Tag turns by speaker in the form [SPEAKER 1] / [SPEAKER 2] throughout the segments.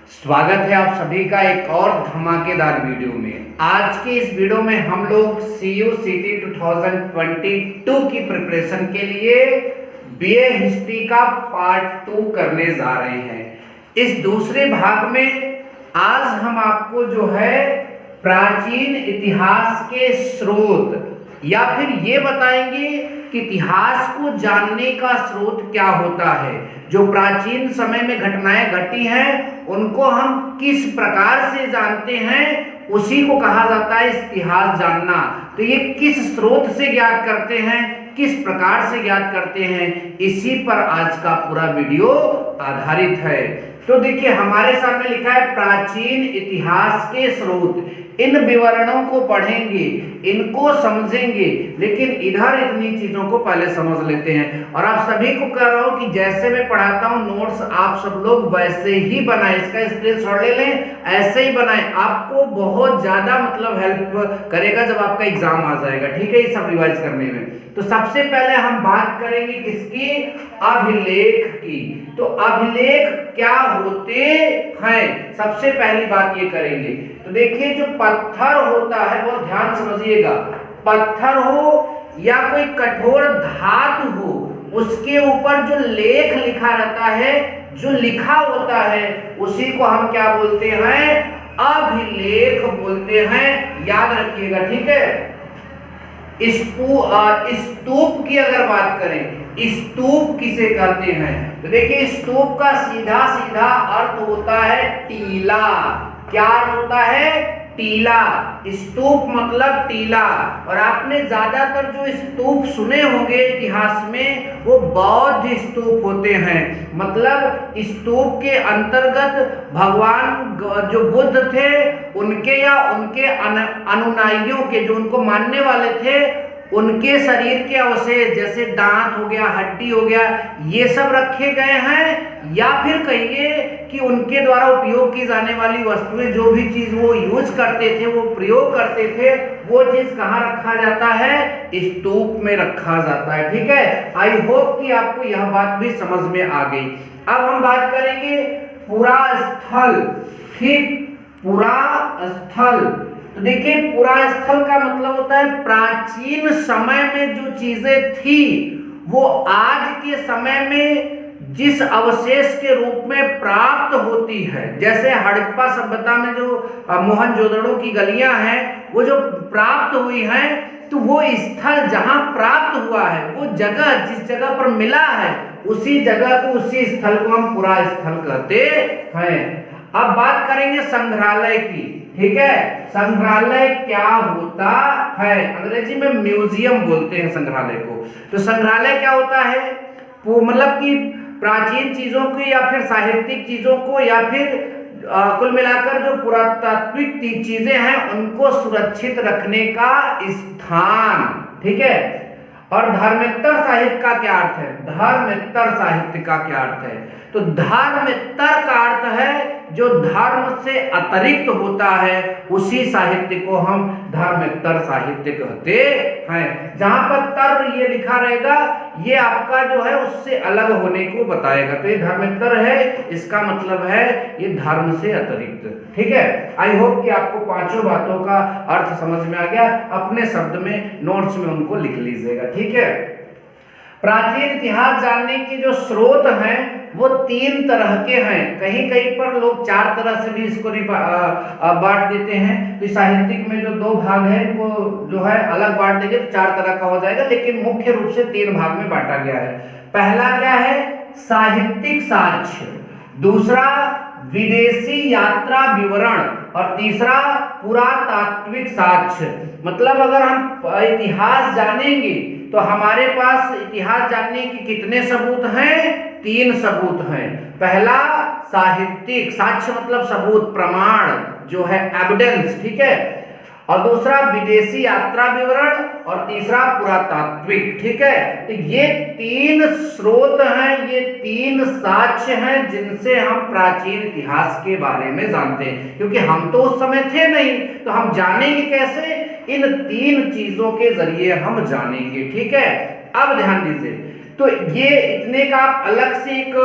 [SPEAKER 1] स्वागत है आप सभी का एक और धमाकेदार वीडियो में। आज के इस वीडियो में हम लोग CUCT 2022 की प्रिपरेशन के लिए BA हिस्ट्री का पार्ट 2 करने जा रहे हैं। इस दूसरे भाग में आज हम आपको जो है प्राचीन इतिहास के स्रोत या फिर ये बताएंगे कि इतिहास को जानने का स्रोत क्या होता है। जो प्राचीन समय में घटनाएं घटी हैं उनको हम किस प्रकार से जानते हैं, उसी को कहा जाता है इतिहास जानना। तो ये किस स्रोत से ज्ञात करते हैं, किस प्रकार से ज्ञात करते हैं, इसी पर आज का पूरा वीडियो आधारित है। तो देखिए हमारे सामने लिखा है प्राचीन इतिहास के स्रोत। इन विवरणों को पढ़ेंगे, इनको समझेंगे, लेकिन इधर इतनी चीजों को पहले समझ लेते हैं। और आप सभी को कह रहा हूं कि जैसे मैं पढ़ाता हूं नोट्स आप सब लोग वैसे ही बनाएं, इसका स्क्रीनशॉट ले लें, ऐसे ही बनाएं। आपको बहुत ज्यादा मतलब हेल्प करेगा जब आपका एग्जाम आ जाएगा, ठीक है, ये सब रिवाइज करने में। तो सबसे पहले हम बात करेंगे किसकी, अभिलेख की। तो अभिलेख क्या होते हैं, सबसे पहली बात ये करेंगे। तो देखिए जो पत्थर होता है वो ध्यान समझिएगा, पत्थर हो या कोई कठोर धातु हो, उसके ऊपर जो लेख लिखा रहता है, जो लिखा होता है, उसी को हम क्या बोलते हैं, अभिलेख बोलते हैं। याद रखिएगा, ठीक है। स्तूप की अगर बात करें, स्तूप किसे कहते हैं, तो देखिए स्तूप का सीधा सीधा अर्थ होता है टीला। क्या अर्थ होता है, टीला। स्तूप मतलब टीला। और आपने ज्यादातर जो स्तूप सुने होंगे इतिहास में वो बौद्ध स्तूप होते हैं। मतलब स्तूप के अंतर्गत भगवान जो बुद्ध थे उनके या उनके अनुयायियों के, जो उनको मानने वाले थे, उनके शरीर के अवशेष जैसे दांत हो गया, हड्डी हो गया, ये सब रखे गए हैं। या फिर कहिए कि उनके द्वारा उपयोग की जाने वाली वस्तुएं, जो भी चीज वो यूज करते थे, वो प्रयोग करते थे, वो चीज कहाँ रखा जाता है, स्तूप में रखा जाता है, ठीक है। आई होप कि आपको यह बात भी समझ में आ गई। अब हम बात करेंगे पुरास्थल, ठीक, पुरास्थल। तो देखिए पुरास्थल का मतलब होता है प्राचीन समय में जो चीजें थी वो आज के समय में जिस अवशेष के रूप में प्राप्त होती है। जैसे हड़प्पा सभ्यता में जो मोहनजोदड़ो की गलियां हैं, वो जो प्राप्त हुई हैं, तो वो स्थल जहां प्राप्त हुआ है, वो जगह जिस जगह पर मिला है, उसी जगह को, उसी स्थल को हम पुरास्थल कहते हैं। अब बात करेंगे संग्रहालय की, ठीक है। संग्रहालय क्या होता है, अंग्रेजी में म्यूजियम बोलते हैं संग्रहालय को। तो संग्रहालय क्या होता है, वो मतलब कि प्राचीन चीजों की या फिर साहित्यिक चीजों को या फिर कुल मिलाकर जो पुरातात्विक चीजें हैं उनको सुरक्षित रखने का स्थान, ठीक है। और धर्मेत्तर साहित्य का क्या अर्थ है, धर्मेत्तर साहित्य का क्या अर्थ है, तो धर्मेत्तर का अर्थ है जो धर्म से अतिरिक्त होता है, उसी साहित्य को हम धर्मेत्तर साहित्य कहते हैं। जहां पर तर ये लिखा रहेगा, ये आपका जो है उससे अलग होने को बताएगा। तो ये धर्मेत्तर है, इसका मतलब है ये धर्म से अतिरिक्त, ठीक है। आई होप कि आपको पांचों बातों का अर्थ समझ में आ गया। अपने शब्द में नोट्स में उनको लिख लीजिएगा, ठीक है। प्राचीन इतिहास जानने के जो स्रोत हैं वो 3 तरह के हैं। कहीं कहीं पर लोग 4 तरह से भी इसको बांट देते हैं। तो साहित्यिक में जो 2 भाग है वो जो है अलग बांट देंगे तो 4 तरह का हो जाएगा, लेकिन मुख्य रूप से 3 भाग में बांटा गया है। पहला क्या है, साहित्यिक साक्ष्य, दूसरा विदेशी यात्रा विवरण, और तीसरा पुरातात्विक साक्ष्य। मतलब अगर हम इतिहास जानेंगे तो हमारे पास इतिहास जानने के कितने सबूत हैं, 3 सबूत हैं। पहला साहित्यिक साक्ष्य मतलब सबूत, प्रमाण जो है एविडेंस, ठीक है। और दूसरा विदेशी यात्रा विवरण, और तीसरा पुरातात्विक, ठीक है। तो ये 3 स्रोत हैं, ये 3 साक्ष्य हैं जिनसे हम प्राचीन इतिहास के बारे में जानते हैं। क्योंकि हम तो उस समय थे नहीं, तो हम जानेंगे कैसे, इन 3 चीजों के जरिए हम जानेंगे, ठीक है। अब ध्यान दीजिए, तो ये इतने का आप अलग से एक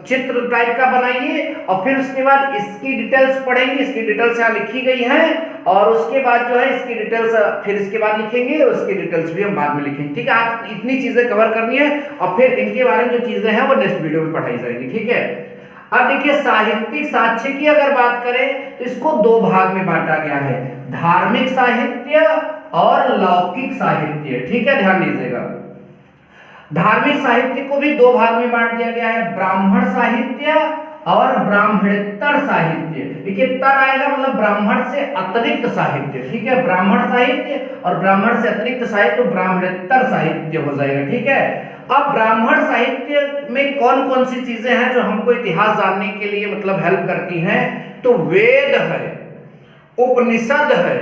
[SPEAKER 1] चित्र टाइप का बनाइए और फिर उसके बाद इसकी डिटेल्स पढ़ेंगे, इसकी डिटेल्स यहाँ लिखी गई है और उसके बाद जो है इसकी डिटेल्स फिर इसके बाद लिखेंगे, उसकी डिटेल्स भी हम बाद में लिखेंगे। ठीक है, आप इतनी चीजें कवर करनी है और फिर इनके बारे में जो चीजें हैं वो नेक्स्ट वीडियो में पढ़ाई जाएगी। ठीक है, अब देखिए साहित्यिक साक्ष्य की अगर बात करें तो इसको दो भाग में बांटा गया है, धार्मिक साहित्य और लौकिक साहित्य। ठीक है, ध्यान दीजिएगा, धार्मिक साहित्य को भी दो भाग में बांट दिया गया है, ब्राह्मण साहित्य और ब्राह्मणेतर साहित्य। देखिए तर आएगा मतलब ब्राह्मण से अतिरिक्त साहित्य। ठीक है, ब्राह्मण साहित्य और ब्राह्मण से अतिरिक्त साहित्य ब्राह्मणेतर साहित्य हो जाएगा। ठीक है, अब ब्राह्मण साहित्य में कौन कौन सी चीजें हैं जो हमको इतिहास जानने के लिए मतलब हेल्प करती हैं, तो वेद है, उपनिषद है,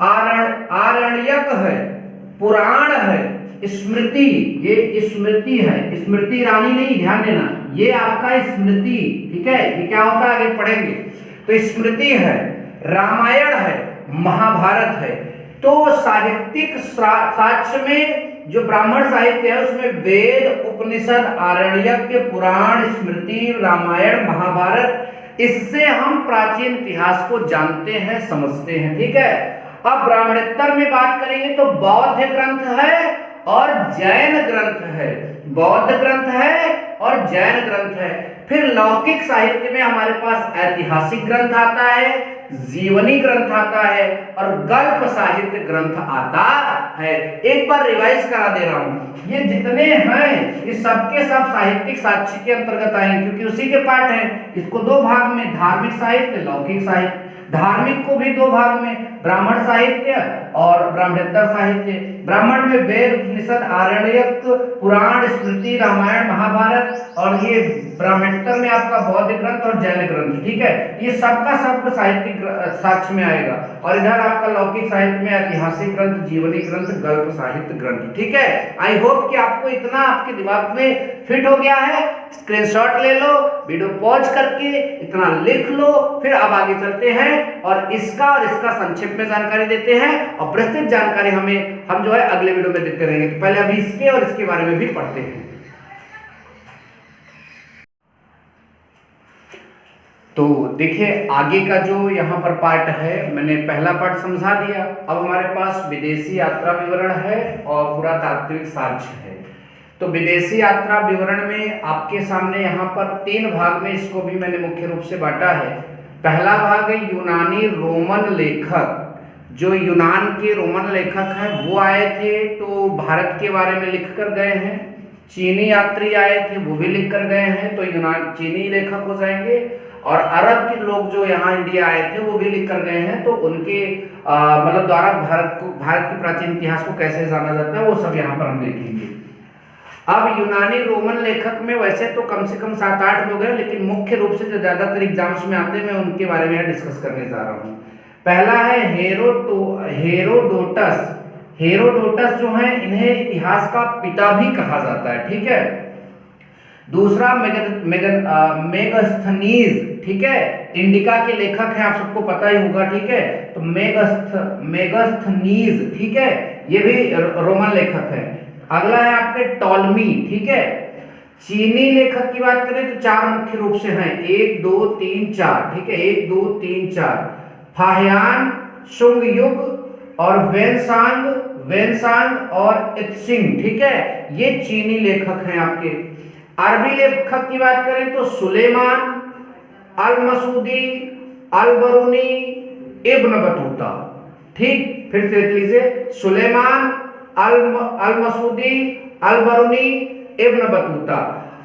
[SPEAKER 1] आरण्यक है, पुराण है, स्मृति, ये स्मृति है, स्मृति रानी नहीं, ध्यान देना, ये आपका स्मृति। ठीक है, ये क्या होता है आगे पढ़ेंगे। तो स्मृति है, रामायण है, महाभारत है। तो साहित्यिक साक्ष्य में जो ब्राह्मण साहित्य है उसमें वेद, उपनिषद, आरण्यक, पुराण, स्मृति, रामायण, महाभारत, इससे हम प्राचीन इतिहास को जानते हैं, समझते हैं। ठीक है, अब ब्राह्मणेतर में बात करेंगे तो बौद्ध ग्रंथ है और जैन ग्रंथ है, बौद्ध ग्रंथ है और जैन ग्रंथ है। फिर लौकिक साहित्य में हमारे पास ऐतिहासिक ग्रंथ आता है, जीवनी ग्रंथ आता है और गल्प साहित्य ग्रंथ आता है। एक बार रिवाइज करा दे रहा हूं, ये जितने हैं ये सबके सब साहित्यिक साक्ष्य के अंतर्गत आएंगे क्योंकि उसी के पार्ट हैं। इसको दो भाग में, धार्मिक साहित्य, लौकिक साहित्य। धार्मिक को भी दो भाग में, ब्राह्मण साहित्य और ब्राह्मणेतर साहित्य। ब्राह्मण में वेद, उपनिषद, आरण्यक, पुराण, स्मृति, रामायण, महाभारत और ये ब्राह्मणेतर में आपका बौद्ध ग्रंथ और जैन ग्रंथ। ठीक है, ये सबका सब साहित्यिक साक्ष्य में आएगा और इधर आपका लौकिक साहित्य में ऐतिहासिक ग्रंथ, जीवनी ग्रंथ, गल्प साहित्य ग्रंथ। ठीक है, आई होप कि आपको इतना आपके दिमाग में फिट हो गया है। स्क्रीनशॉट ले लो, वीडियो पॉज करके इतना लिख लो, फिर अब आगे चलते हैं और इसका संक्षेप में जानकारी देते हैं और विस्तृत जानकारी हम जो है अगले वीडियो में देते रहेंगे। तो पहले अभी इसके और इसके बारे में भी पढ़ते हैं। तो देखिए आगे का जो यहाँ पर पार्ट है, मैंने पहला पार्ट समझा दिया। अब हमारे पास विदेशी यात्रा विवरण है और पुरातात्विक साक्ष्य है। तो विदेशी यात्रा विवरण में आपके सामने यहाँ पर तीन भाग में इसको भी मैंने मुख्य रूप से बांटा है। पहला भाग है यूनानी रोमन लेखक, जो यूनान के रोमन लेखक हैं वो आए थे तो भारत के बारे में लिख कर गए हैं। चीनी यात्री आए थे वो भी लिख कर गए हैं तो यूनान चीनी लेखक हो जाएंगे। और अरब के लोग जो यहाँ इंडिया आए थे वो भी लिख कर गए हैं तो उनके मतलब द्वारा भारत के प्राचीन इतिहास को कैसे जाना जाता है वो सब यहाँ पर हम देखेंगे। अब यूनानी रोमन लेखक में वैसे तो कम से कम 7-8 लोग हैं, लेकिन मुख्य रूप से जो ज्यादातर एग्जाम्स में आते हैं मैं उनके बारे में डिस्कस करने जा रहा हूँ। पहला है हेरोडोटस। हेरोडोटस जो है इन्हें इतिहास का पिता भी कहा जाता है। ठीक है, दूसरा मेगस्थनीज। ठीक है, इंडिका के लेखक हैं, आप सबको पता ही होगा। ठीक है, तो मेगस्थनीज। ठीक है, ये भी रोमन लेखक है। अगला है आपके टॉलमी। ठीक है, चीनी लेखक की बात करें तो 4 मुख्य रूप से हैं, 1 2 3 4। ठीक है, 1 2 3 4। फाहियान, शुंगयुग और वेनसांग और इत्सिंग। ठीक है, ये चीनी लेखक हैं आपके। अरबी लेखक की बात करें तो सुलेमान, अल मसूदी, अल बरूनी, इब्न बतूता। ठीक, फिर से देख लीजिए, सुलेमान, अल मसूदी, अल बरूनी, इब्न बतूता।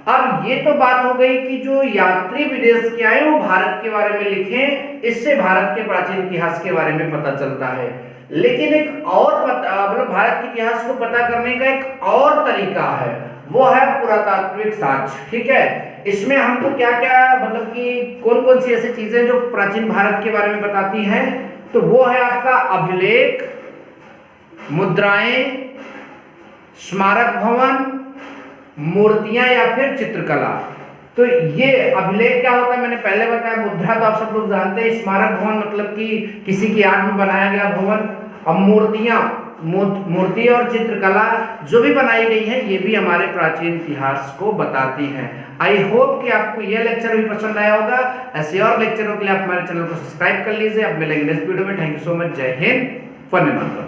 [SPEAKER 1] अब ये तो बात हो गई कि जो यात्री विदेश के आए वो भारत के बारे में लिखें, इससे भारत के प्राचीन इतिहास के बारे में पता चलता है। लेकिन एक और मतलब भारत के इतिहास को पता करने का एक और तरीका है, वो है पुरातात्विक साक्ष्य। ठीक है, इसमें हमको क्या क्या मतलब कि कौन कौन सी ऐसी चीजें जो प्राचीन भारत के बारे में बताती हैं, तो वो है आपका अभिलेख, मुद्राएं, स्मारक भवन, मूर्तियां या फिर चित्रकला। तो ये अभिलेख क्या होता है मैंने पहले बताया, मुद्रा तो आप सब लोग जानते हैं, स्मारक भवन मतलब कि किसी की याद में बनाया गया भवन, और मूर्तियां मूर्ति और चित्रकला जो भी बनाई गई है ये भी हमारे प्राचीन इतिहास को बताती है। आई होप कि आपको यह लेक्चर भी पसंद आया होगा। ऐसे और लेक्चरों के लिए आप हमारे चैनल को सब्सक्राइब कर लीजिए। अब मिलेंगे नेक्स्ट वीडियो में। Thank you so much. जय हिंद, वंदे मातरम।